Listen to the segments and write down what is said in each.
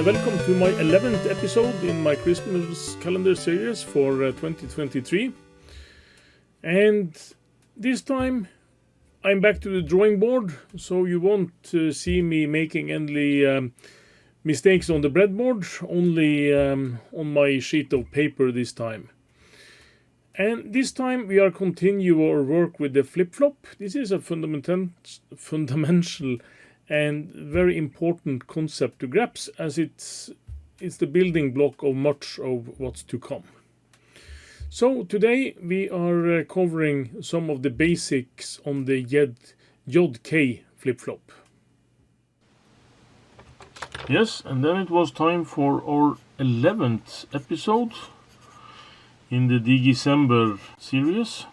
welcome to my 11th episode in my Christmas calendar series for 2023. And this time I'm back to the drawing board, so you won't see me making any mistakes on the breadboard, only on my sheet of paper this time. And this time we are continue our work with the FlipFlop. This is a fundamental and very important concept to grasp, as it's the building block of much of what's to come. So today we are covering some of the basics on the JK FlipFlop. Yes, and then it was time for our 11th episode in the December series.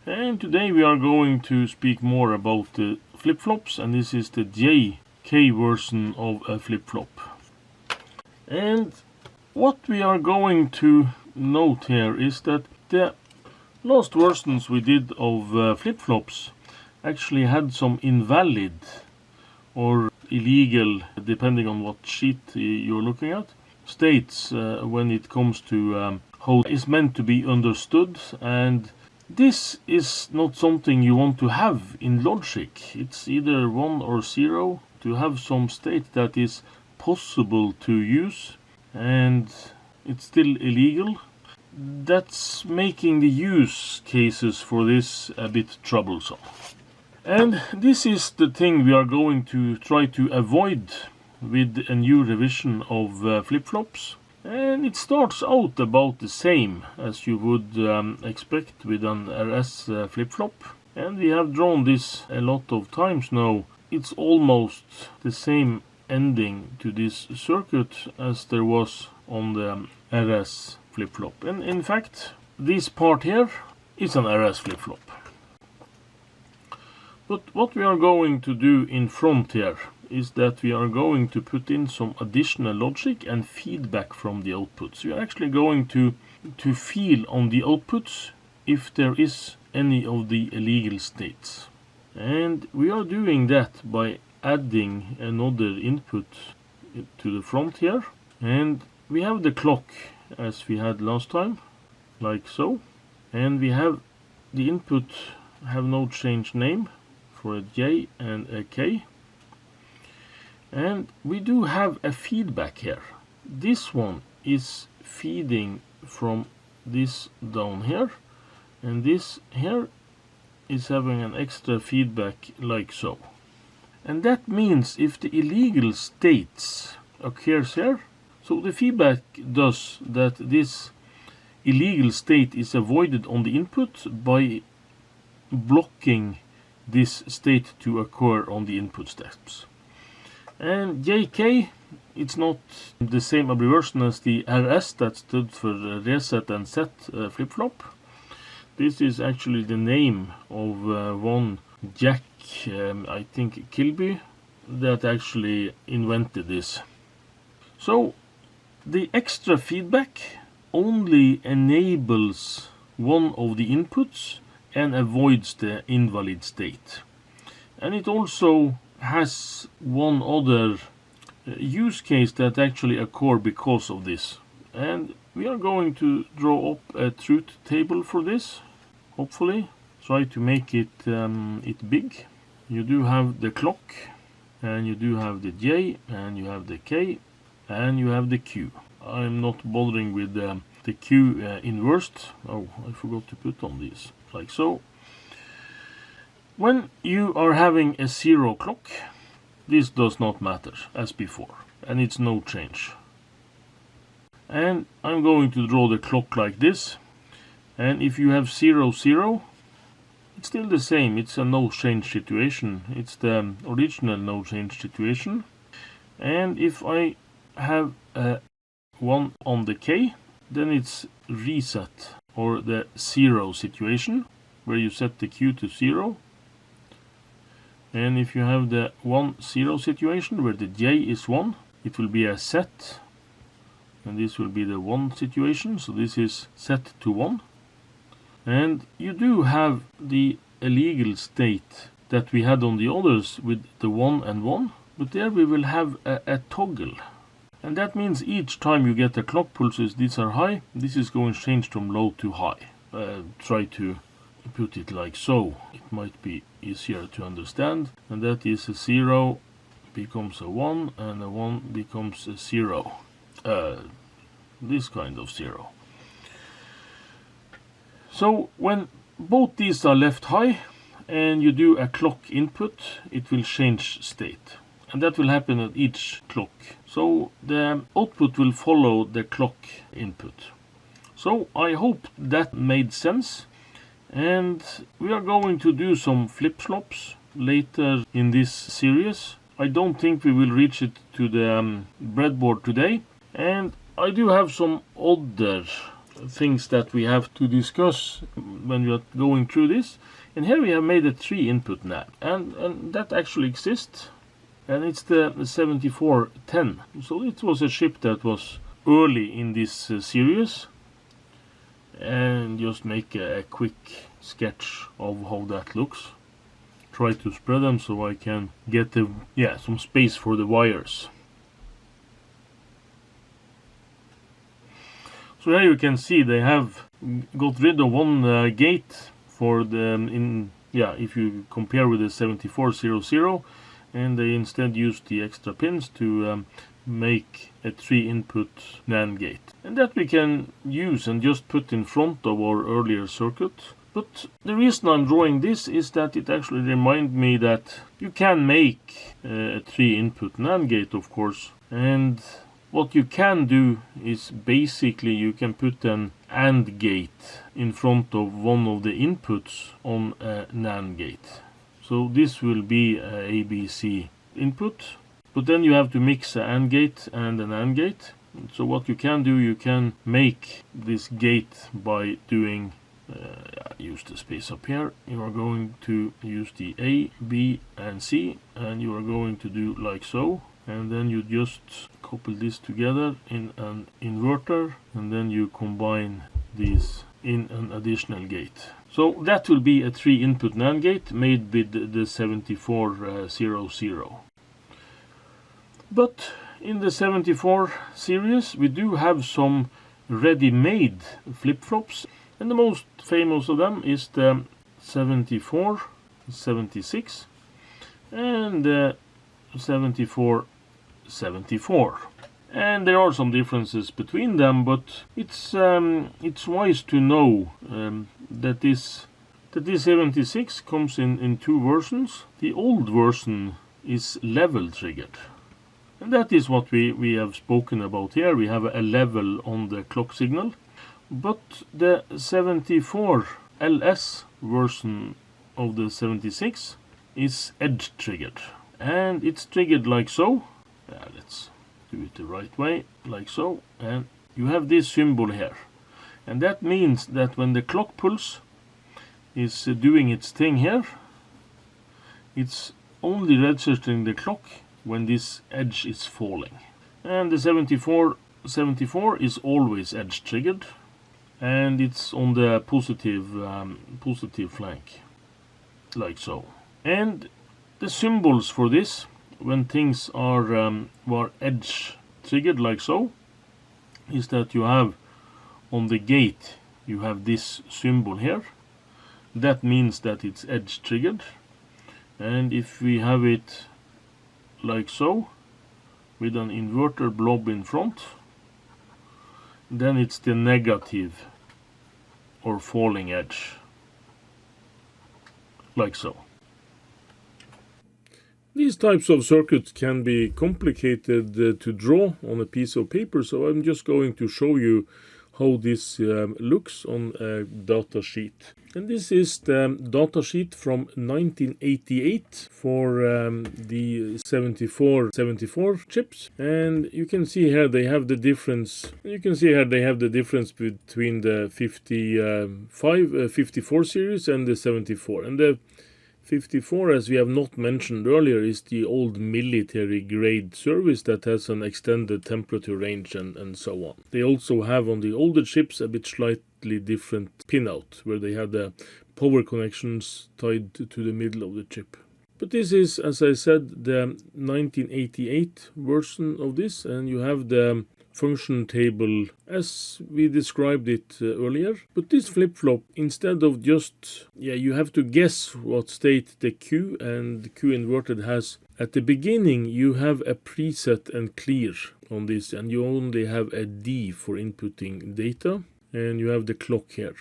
And today we are going to speak more about the flip-flops, and this is the JK version of a flip-flop. And what we are going to note here is that the last versions we did of flip-flops actually had some invalid or illegal, depending on what sheet you're looking at, states when it comes to how it's meant to be understood. And this is not something you want to have in logic. It's either 1 or 0 to have some state that is possible to use and it's still illegal. That's making the use cases for this a bit troublesome. And this is the thing we are going to try to avoid with a new revision of flip-flops. And it starts out about the same as you would expect with an RS flip-flop. And we have drawn this a lot of times now. It's almost the same ending to this circuit as there was on the RS flip-flop. And in fact, this part here is an RS flip-flop. But what we are going to do in front here is that we are going to put in some additional logic and feedback from the outputs. We are actually going to feel on the outputs if there is any of the illegal states. And we are doing that by adding another input to the front here. And we have the clock as we had last time, like so. And we have the input have no change name for a J and a K. And we do have a feedback here. This one is feeding from this down here, and this here is having an extra feedback like so. And that means if the illegal states occurs here, so the feedback does that this illegal state is avoided on the input by blocking this state to occur on the input steps. And JK, it's not the same abbreviation as the RS that stood for reset and set flip-flop. This is actually the name of one Jack, I think Kilby, that actually invented this. So the extra feedback only enables one of the inputs and avoids the invalid state. And it also has one other use case that actually occur because of this. And we are going to draw up a truth table for this, hopefully. Try to make it big. You do have the clock, and you do have the J, and you have the K, and you have the Q. I'm not bothering with the Q inversed. Oh, I forgot to put on these, like so. When you are having a 0 clock, this does not matter as before, and it's no change. And I'm going to draw the clock like this, and if you have 0, 0, it's still the same. It's a no change situation. It's the original no change situation. And if I have a 1 on the K, then it's reset, or the 0 situation, where you set the Q to 0. And if you have the 1, 0 situation where the J is 1, it will be a set. And this will be the 1 situation, so this is set to 1. And you do have the illegal state that we had on the others with the 1 and 1, but there we will have a toggle. And that means each time you get the clock pulses, these are high, this is going to change from low to high. Try to put it like so. It might be easier to understand. And that is a 0 becomes a 1, and a 1 becomes a 0. This kind of 0. So when both these are left high and you do a clock input, it will change state. And that will happen at each clock. So the output will follow the clock input. So I hope that made sense. And we are going to do some flip-flops later in this series. I don't think we will reach it to the breadboard today. And I do have some other things that we have to discuss when we are going through this. And here we have made a 3-input NAND. And that actually exists. And it's the 7410. So it was a chip that was early in this series. And just make a quick sketch of how that looks. Try to spread them so I can get some space for the wires. So here you can see they have got rid of one gate for the if you compare with the 7400, and they instead used the extra pins to make a 3-input NAND gate. And that we can use and just put in front of our earlier circuit. But the reason I'm drawing this is that it actually reminds me that you can make a 3-input NAND gate, of course. And what you can do is basically you can put an AND gate in front of one of the inputs on a NAND gate. So this will be a ABC input. But then you have to mix an AND gate and an AND gate. So what you can do, you can make this gate by doing, use the space up here. You are going to use the A, B and C, and you are going to do like so. And then you just couple this together in an inverter, and then you combine these in an additional gate. So that will be a 3-input NAND gate made with the 7400. But in the 74 series we do have some ready-made flip-flops, and the most famous of them is the 7476 and the 7474. And there are some differences between them, but it's wise to know that this 76 comes in two versions. The old version is level triggered, and that is what we have spoken about here. We have a level on the clock signal, but the 74 LS version of the 76 is edge triggered, and it's triggered like so. Let's do it the right way, like so, and you have this symbol here, and that means that when the clock pulse is doing its thing here, it's only registering the clock when this edge is falling. And the 74 is always edge triggered, and it's on the positive flank, like so. And the symbols for this, when things are edge triggered like so, is that you have on the gate you have this symbol here. That means that it's edge triggered. And if we have it like so, with an inverter blob in front, then it's the negative or falling edge, like so. These types of circuits can be complicated to draw on a piece of paper, so I'm just going to show you how this looks on a data sheet. And this is the data sheet from 1988 for the 7474 chips. And you can see here they have the difference. You can see here they have the difference between the 54 series and the 74. And the 54, as we have not mentioned earlier, is the old military grade service that has an extended temperature range and so on. They also have on the older chips a bit slightly different pinout, where they had the power connections tied to the middle of the chip. But this is, as I said, the 1988 version of this, and you have the function table as we described it earlier. But this flip-flop, instead of just, you have to guess what state the Q and the Q inverted has. At the beginning, you have a preset and clear on this, and you only have a D for inputting data, and you have the clock here.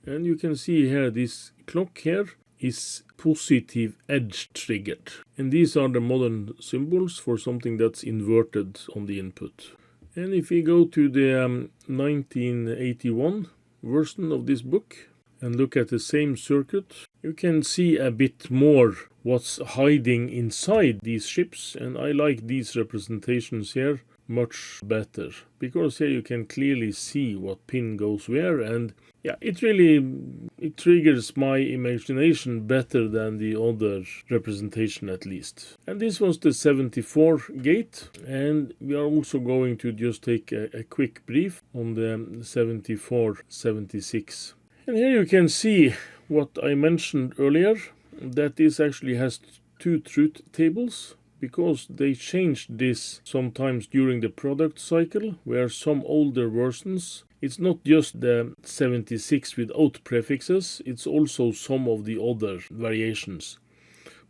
And you can see here, this clock here is positive edge triggered. And these are the modern symbols for something that's inverted on the input. And if we go to the 1981 version of this book and look at the same circuit, you can see a bit more what's hiding inside these chips. And I like these representations here much better, because here you can clearly see what pin goes where, and it triggers my imagination better than the other representation at least. And this was the 74 gate, and we are also going to just take a quick brief on the 74-76. And here you can see what I mentioned earlier, that this actually has two truth tables, because they changed this sometimes during the product cycle, where some older versions, it's not just the 76 without prefixes, it's also some of the other variations.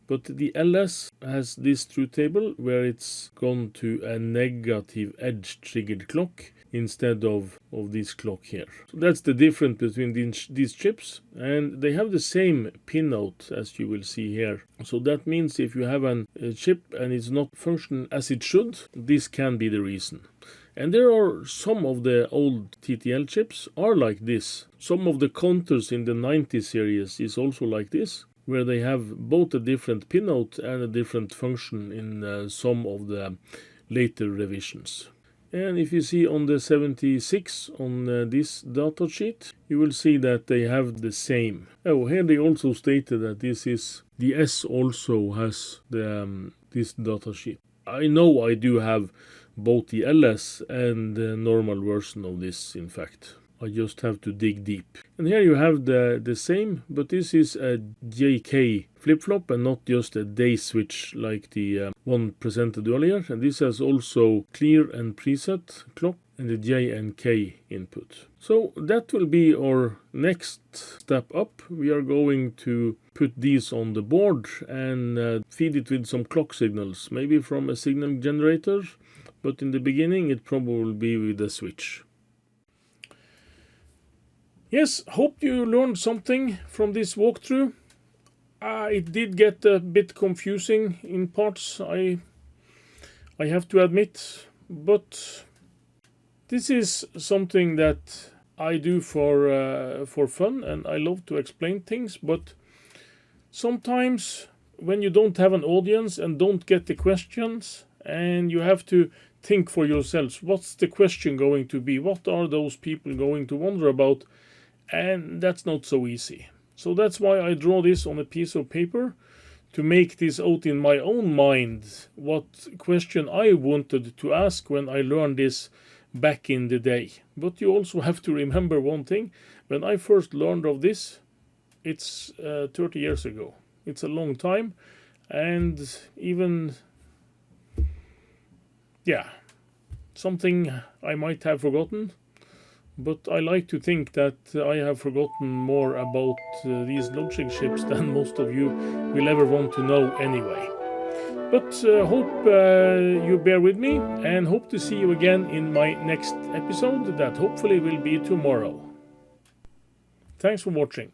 But the LS has this truth table where it's gone to a negative edge triggered clock instead of this clock here. So that's the difference between these chips, and they have the same pinout as you will see here. So that means if you have a chip and it's not functioning as it should, this can be the reason. And there are some of the old TTL chips are like this. Some of the counters in the 90 series is also like this, where they have both a different pinout and a different function in some of the later revisions. And if you see on the 76 on this data sheet, you will see that they have the same. Oh, here they also stated that this is, the S also has the this data sheet. I know I do have both the LS and the normal version of this, in fact. I just have to dig deep. And here you have the same, but this is a JK flip-flop and not just a day switch like the one presented earlier. And this has also clear and preset clock and the J and K input. So that will be our next step up. We are going to put these on the board and feed it with some clock signals, maybe from a signal generator, but in the beginning it probably will be with a switch. Yes, hope you learned something from this walkthrough. It did get a bit confusing in parts, I have to admit, but this is something that I do for fun, and I love to explain things, but sometimes when you don't have an audience and don't get the questions, and you have to think for yourselves, what's the question going to be? What are those people going to wonder about? And that's not so easy. So that's why I draw this on a piece of paper, to make this out in my own mind, what question I wanted to ask when I learned this back in the day. But you also have to remember one thing. When I first learned of this, it's 30 years ago. It's a long time, and even, something I might have forgotten. But I like to think that I have forgotten more about these logic chips than most of you will ever want to know anyway. But hope you bear with me, and hope to see you again in my next episode, that hopefully will be tomorrow. Thanks for watching.